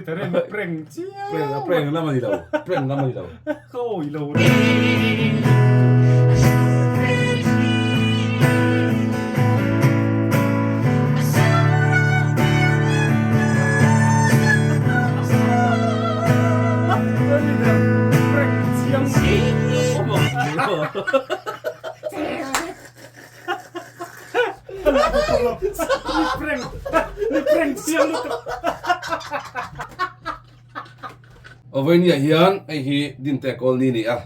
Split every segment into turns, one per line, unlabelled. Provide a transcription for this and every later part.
แต่เรื่องเปร่งเจี๊ย
เปร่งน้ำมันดีเราเปร่งน้ำมันดีเรา
เข้าอีโล
เอาไว้เนี่ยเฮียนไอ้ฮีดินแต่กอลนี่อ่ะ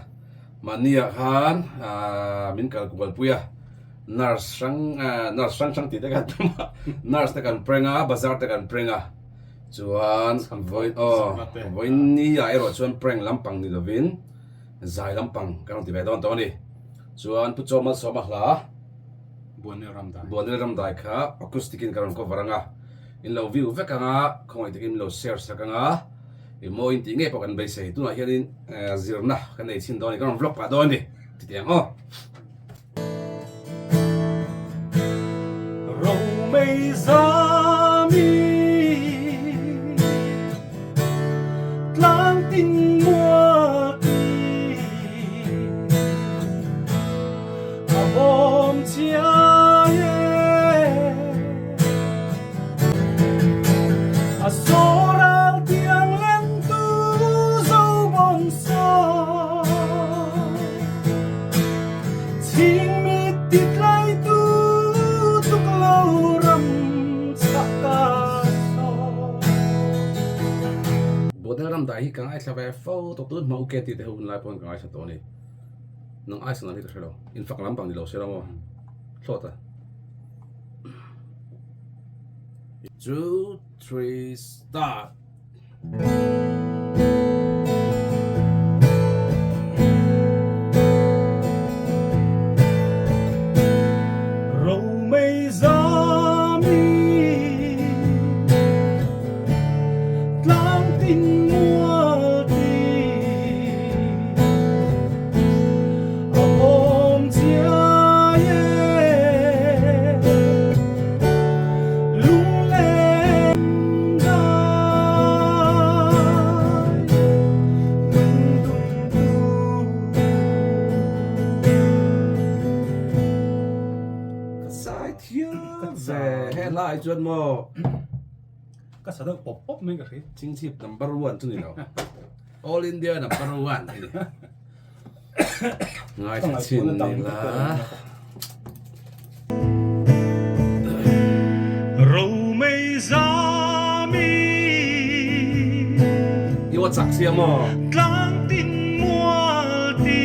มันเนี่ยฮันมินกัลกุบัลปุยนาร์สังติดกันนาร์สตะกันเปร่งบาซาร์ตะกันเปร่งจวนไว้นี่ไอ้รถชวนเปร่งลำปังนี่ดวินใจลำปังกันที่ไปตอนนี้จวนผู้ชมมาสมัครละ
บัวเนรำ
ได้ค่ะอะคูสติกินกันก็วรังอินเราวิวเวกังคงไอ้ที่อินเราเชียร์สักงอีโมอินติงเอพอกันไปใส่ตัวเฮียนซิร์นะกันในชิ้นตอนนี้ก็ต้องวล็อกปะตอนนี้ที่เตียงอ๋อ
เราไม่สามีกลางติ่งมัวตีอาบอมเชียเยอาโซราเตียงเล่นตูโซบอนโซทิ้งมีติดไล่ตูตุกลารำสักกาโซ
บัวเดินได้กันไอ้ชาวเอฟโฟตัวตุ้นมาอุกติเดหุ่นไล่ปนกันไอ้ชาวตัวนี้น้องไอ้สนาที่ตัวเราอินฟักลำปังดีเราเสียแล้วมั้งโทษอ่ะ 2, 3, start. Lại chuyện mà
ก็สะดุดป๊บไม่กระไร
chính trị number one tu nào all India number one này ngay thật xin này là
râu mây giá mi
yêu chắc xem mà
lắng tin mua đi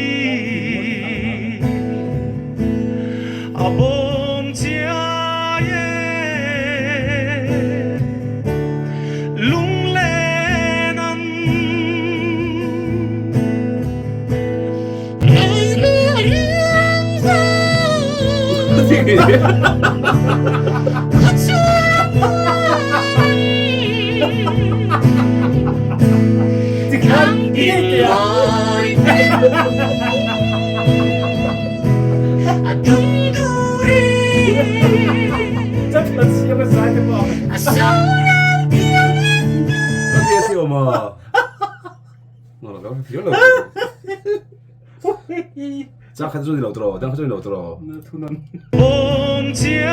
à bom chia
Thì khăn kia kìa Chắc là siêu cái sai cái bò
nó kia siêu mà nó là cái phiếu rồi chắc khăn rồi đầu trò đang khăn rồi đầu trò
thu nón bom chia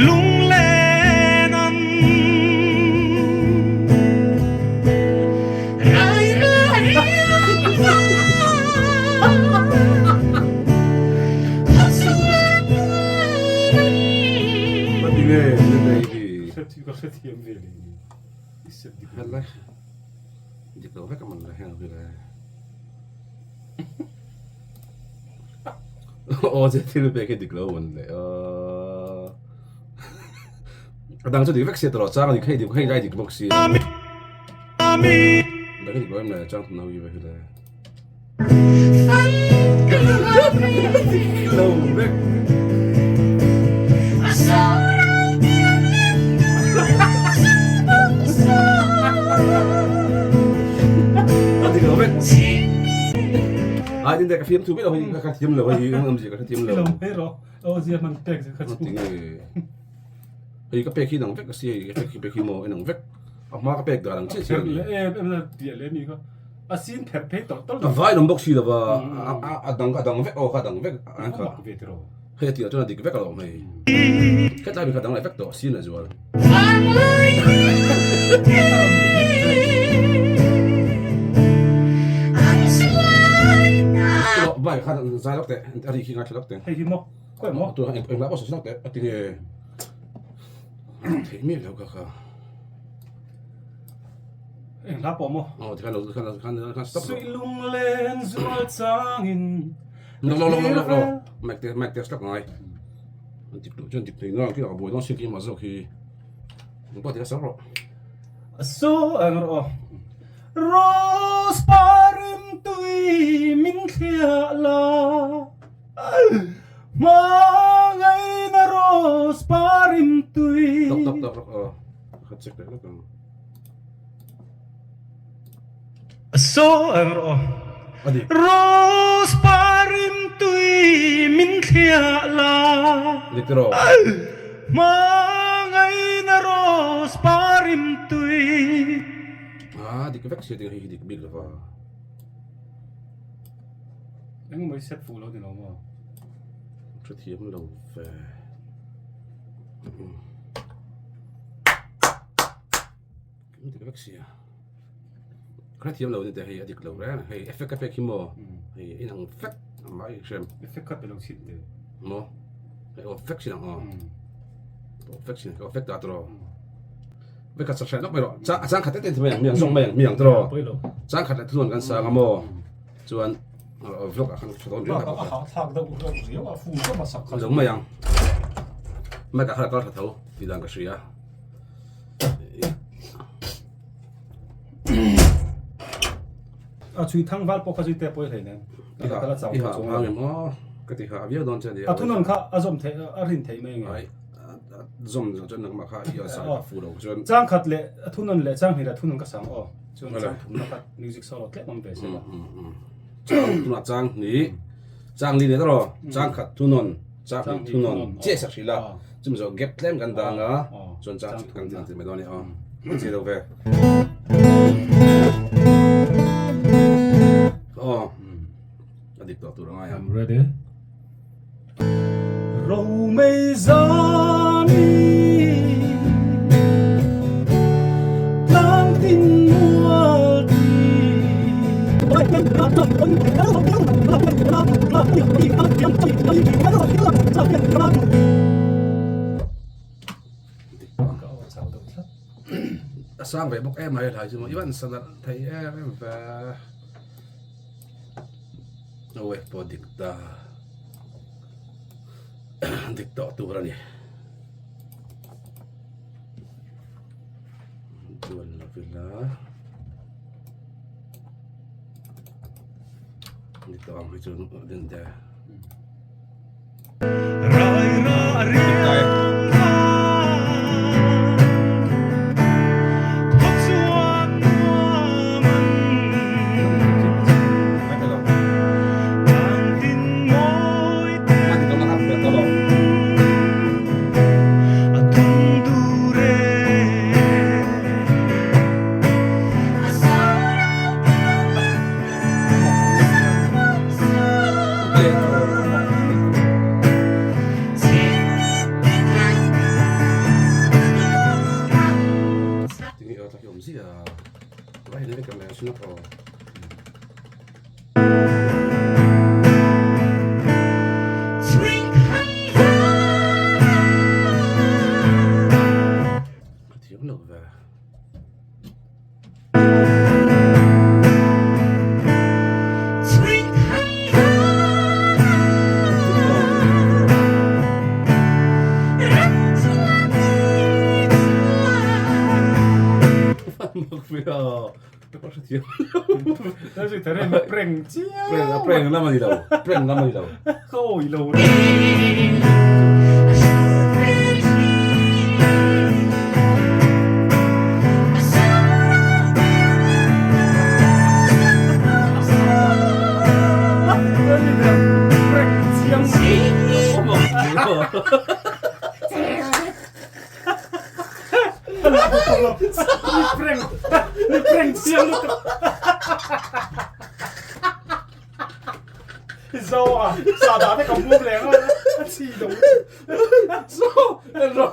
lung lên ăn rai rai
mà đi về lên đây thì
có sẽ thiêm về đi
hết đấy dịch đầu hết cả mình là hàng về là 어제 티르백에 디글로운데 당초 디백시에 들어왔잖아 니 케이 디백 헤이 디백시 내가 디백 em này trang nào như vậy là lâu đấy à 근데 cái phim chú biết đâu cái phim là cái gì âm gì cái phim là
không biết rồi gì mình tệ gì
tiếng cái pe khi nang vek ka si cái pe khi mo nang vek ma ka pe da nang che che
dia le mi ko asin phe phe to to
vai dong bok si da ba dang vek o ka dang vek an
ka
ka
ve tro
he ti to na dik vek lo mai ka ta bi ka dang lai vek to si na jual vai ka zai lok te ari ki nga lok te
hay hi mo ko mo
tu em la bos lok te ati ni thế mi lo ka ka
la po mo
thì kan stop
sui lung len zual changin
no mek te stop ngai tip tu chen tip tu no ki a boy no si ki ma zo ki ba ti sa ro
so ang ro rose parim tui min khia la ma ngai na rose parim tui
stop khat check te lo
so ang ro
adi
rose parim tui min khia la
litro
ma ngai na rose parim tui
di ka vek si ti hi dik big la fa
anh mới set phụ lo thì nó mà
chút hiếm lâu về cái di ka vek si cái hiếm lâu thì hay dik lâu ra hay effect ka pe ki mo hay inang effect mai xem
effect cắt được xịn đấy
mo hay effect si nang effect si ka effect ta tro với cả sạch nó bây giờ sáng khát tết thì miệng rong miệng tro sáng khát tuầnกันsáng ngamo chuan vlog à khăn cho
nó có hảo thang đâu cũng nhiều à phụ có mà sặc
giống mày yang mày cả khát có thật thấu thì đang cái gì à
à chui thang val bốc chui tép bôi thầy nè
đi hà hàng em cái thì hà biết đón chơi đi
à thu non khá à zoom thầy à rin thầy mấy người
zoom cho nên mà khá yêu sao phụ đâu chuan
trang khát lệ thu non lệ trang thì là thu non cái sáng ô chuan trang nó khát music solo kết mong về xem
tu na chang ni chang li ne ro chang khat tu non chang tu non che sa sila chum zo gap tlem kan da nga chon chang kan tin te me doni che do ve adik to tu nga ya
I'm ready râu mây gió tháng tin mùa
sang về bốc em này thấy chứ mà even sao thấy em và ôi bỏ dikta tu ra ni jual la villa dikta ang itu din dia
rai ra ri Đó là thế này nó preng chiêu
preng lama di đâu
khôi lâu 你 prank siya mo. Zo à, sa dati ka mo lang ah. At sino?
So, ano,